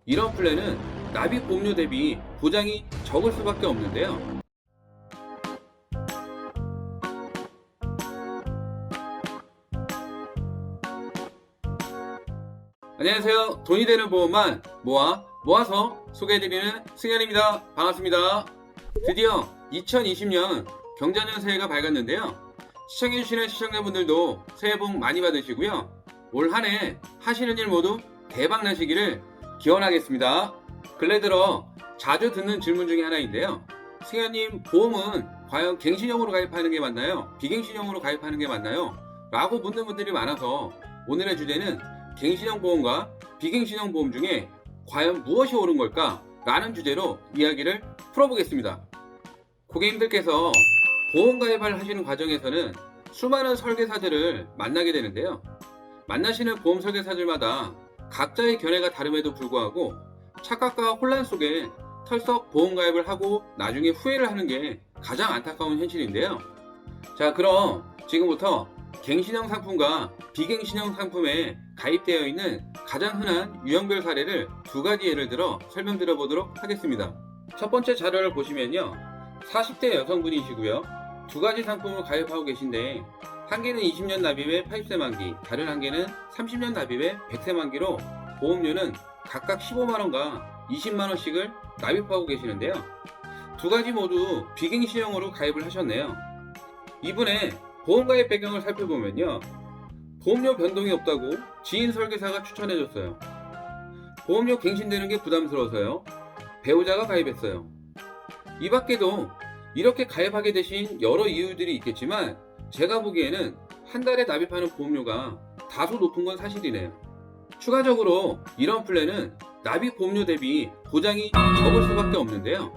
이런 플랜은 납입 보험료 대비 보장이 적을 수밖에 없는데요. 안녕하세요. 돈이 되는 보험만 모아서 소개해드리는 승현입니다. 반갑습니다. 드디어 2020년 경자년 새해가 밝았는데요. 시청해주시는 시청자분들도 새해 복 많이 받으시고요. 올 한 해 하시는 일 모두 대박 나시기를 기원하겠습니다. 근래 들어 자주 듣는 질문 중에 하나인데요. 승현님, 보험은 과연 갱신형으로 가입하는 게 맞나요? 비갱신형으로 가입하는 게 맞나요? 라고 묻는 분들이 많아서 오늘의 주제는 갱신형 보험과 비갱신형 보험 중에 과연 무엇이 옳은 걸까? 라는 주제로 이야기를 풀어보겠습니다. 고객님들께서 보험 가입을 하시는 과정에서는 수많은 설계사들을 만나게 되는데요. 만나시는 보험 설계사들마다 각자의 견해가 다름에도 불구하고 착각과 혼란 속에 털썩 보험 가입을 하고 나중에 후회를 하는 게 가장 안타까운 현실인데요. 자, 그럼 지금부터 갱신형 상품과 비갱신형 상품에 가입되어 있는 가장 흔한 유형별 사례를 두 가지 예를 들어 설명드려 보도록 하겠습니다. 첫 번째 자료를 보시면요. 40대 여성분이시고요. 두 가지 상품을 가입하고 계신데 한 개는 20년 납입에 80세 만기, 다른 한 개는 30년 납입에 100세 만기로 보험료는 각각 15만원과 20만원씩을 납입하고 계시는데요. 두 가지 모두 비갱신형으로 가입을 하셨네요. 이분의 보험가입 배경을 살펴보면요. 보험료 변동이 없다고 지인 설계사가 추천해줬어요. 보험료 갱신되는 게 부담스러워서요. 배우자가 가입했어요. 이 밖에도 이렇게 가입하게 되신 여러 이유들이 있겠지만 제가 보기에는 한 달에 납입하는 보험료가 다소 높은 건 사실이네요. 추가적으로 이런 플랜은 납입 보험료 대비 보장이 적을 수밖에 없는데요.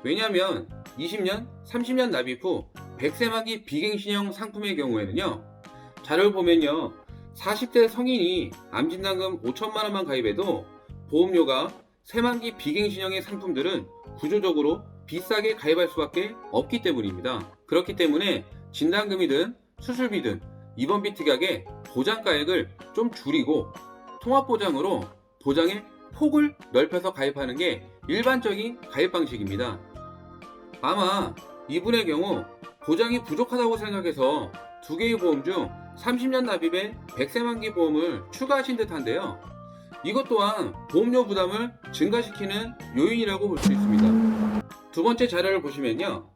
왜냐하면 20년, 30년 납입 후 100세 만기 비갱신형 상품의 경우에는요. 자료를 보면요. 40대 성인이 암진단금 5천만원만 가입해도 보험료가 새만기 비갱신형의 상품들은 구조적으로 비싸게 가입할 수밖에 없기 때문입니다. 그렇기 때문에 진단금이든 수술비든 입원비 특약의 보장가액을 좀 줄이고 통합보장으로 보장의 폭을 넓혀서 가입하는 게 일반적인 가입 방식입니다. 아마 이분의 경우 보장이 부족하다고 생각해서 두 개의 보험 중 30년 납입에 100세 만기 보험을 추가하신 듯한데요. 이것 또한 보험료 부담을 증가시키는 요인이라고 볼 수 있습니다. 두 번째 자료를 보시면요.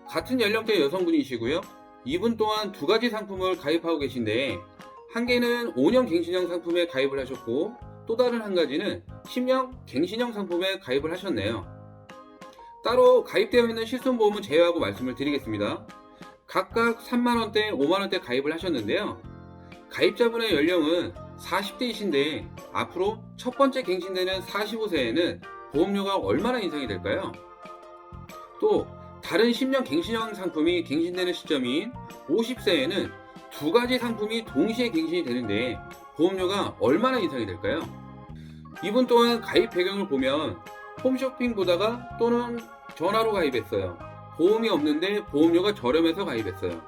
같은 연령대 여성분이시고요. 이분 또한 두 가지 상품을 가입하고 계신데 한 개는 5년 갱신형 상품에 가입을 하셨고 또 다른 한 가지는 10년 갱신형 상품에 가입을 하셨네요. 따로 가입되어 있는 실손보험은 제외하고 말씀을 드리겠습니다. 각각 3만원대, 5만원대 가입을 하셨는데요. 가입자분의 연령은 40대이신데 앞으로 첫 번째 갱신되는 45세에는 보험료가 얼마나 인상이 될까요? 또 다른 10년 갱신형 상품이 갱신되는 시점인 50세에는 두 가지 상품이 동시에 갱신이 되는데 보험료가 얼마나 인상이 될까요? 이분 또한 가입 배경을 보면 홈쇼핑 보다가 또는 전화로 가입했어요. 보험이 없는데 보험료가 저렴해서 가입했어요.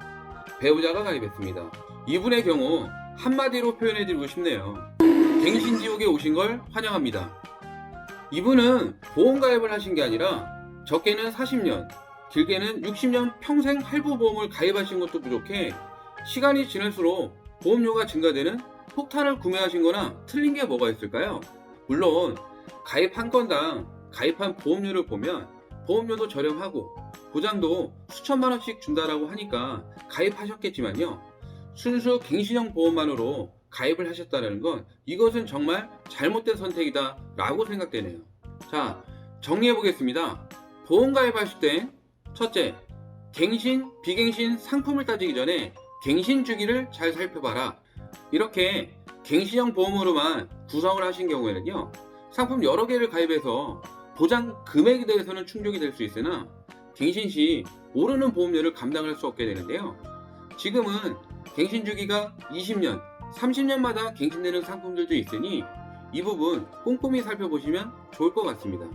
배우자가 가입했습니다. 이분의 경우 한마디로 표현해드리고 싶네요. 갱신지옥에 오신 걸 환영합니다. 이분은 보험 가입을 하신 게 아니라 적게는 40년, 길게는 60년 평생 할부보험을 가입하신 것도 부족해 시간이 지날수록 보험료가 증가되는 폭탄을 구매하신 거나 틀린 게 뭐가 있을까요? 물론 가입 한 건당 가입한 보험료를 보면 보험료도 저렴하고 보장도 수천만 원씩 준다라고 하니까 가입하셨겠지만요. 순수 갱신형 보험만으로 가입을 하셨다는 건 이것은 정말 잘못된 선택이다 라고 생각되네요. 자, 정리해 보겠습니다. 보험 가입하실 땐 첫째, 갱신, 비갱신 상품을 따지기 전에 갱신 주기를 잘 살펴봐라. 이렇게 갱신형 보험으로만 구성을 하신 경우에는요. 상품 여러 개를 가입해서 보장 금액에 대해서는 충족이 될 수 있으나 갱신 시 오르는 보험료를 감당할 수 없게 되는데요. 지금은 갱신 주기가 20년, 30년마다 갱신되는 상품들도 있으니 이 부분 꼼꼼히 살펴보시면 좋을 것 같습니다.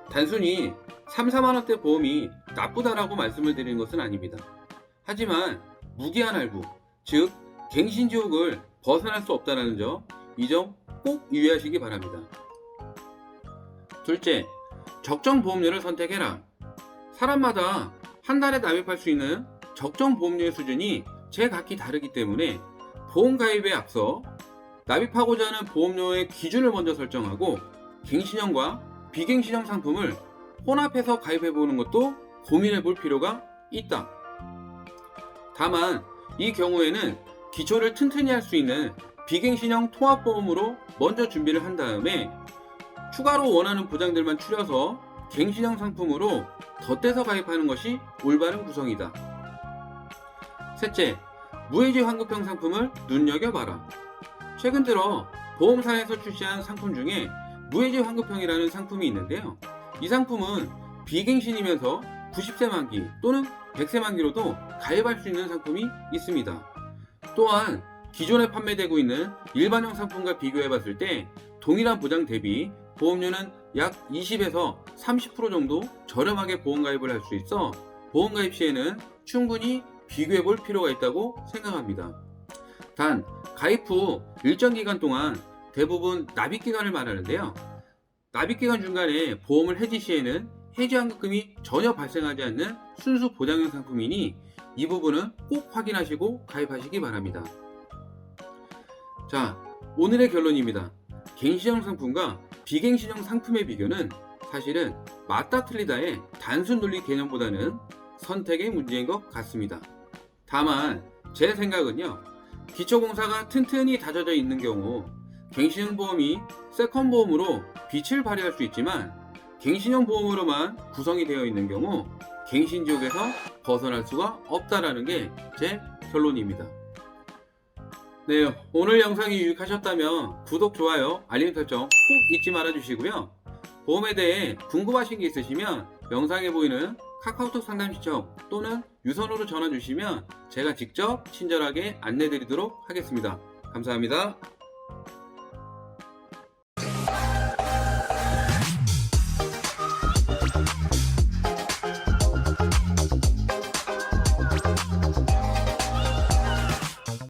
단순히 3, 4만원대 보험이 나쁘다라고 말씀을 드리는 것은 아닙니다. 하지만 무기한 할부, 즉 갱신지옥을 벗어날 수 없다는 점, 이 점 꼭 유의하시기 바랍니다. 둘째, 적정 보험료를 선택해라. 사람마다 한 달에 납입할 수 있는 적정 보험료의 수준이 제각기 다르기 때문에 보험 가입에 앞서 납입하고자 하는 보험료의 기준을 먼저 설정하고 갱신형과 비갱신형 상품을 혼합해서 가입해 보는 것도 고민해 볼 필요가 있다. 다만 이 경우에는 기초를 튼튼히 할 수 있는 비갱신형 통합보험으로 먼저 준비를 한 다음에 추가로 원하는 보장들만 추려서 갱신형 상품으로 덧대서 가입하는 것이 올바른 구성이다. 셋째, 무해지 환급형 상품을 눈여겨봐라. 최근 들어 보험사에서 출시한 상품 중에 무해지 환급형이라는 상품이 있는데요. 이 상품은 비갱신이면서 90세 만기 또는 100세 만기로도 가입할 수 있는 상품이 있습니다. 또한 기존에 판매되고 있는 일반형 상품과 비교해 봤을 때 동일한 보장 대비 보험료는 약 20에서 30% 정도 저렴하게 보험가입을 할 수 있어 보험가입 시에는 충분히 비교해 볼 필요가 있다고 생각합니다. 단, 가입 후 일정 기간 동안 대부분 납입기간을 말하는데요. 납입기간 중간에 보험을 해지 시에는 해지환급금이 전혀 발생하지 않는 순수 보장형 상품이니 이 부분은 꼭 확인하시고 가입하시기 바랍니다. 자, 오늘의 결론입니다. 갱신형 상품과 비갱신형 상품의 비교는 사실은 맞다 틀리다의 단순 논리 개념보다는 선택의 문제인 것 같습니다. 다만 제 생각은요, 기초공사가 튼튼히 다져져 있는 경우 갱신형 보험이 세컨 보험으로 빛을 발휘할 수 있지만 갱신형 보험으로만 구성이 되어 있는 경우 갱신지옥에서 벗어날 수가 없다라는 게 제 결론입니다. 네, 오늘 영상이 유익하셨다면 구독, 좋아요, 알림 설정 꼭 잊지 말아 주시고요. 보험에 대해 궁금하신 게 있으시면 영상에 보이는 카카오톡 상담 시청 또는 유선으로 전화 주시면 제가 직접 친절하게 안내 드리도록 하겠습니다. 감사합니다.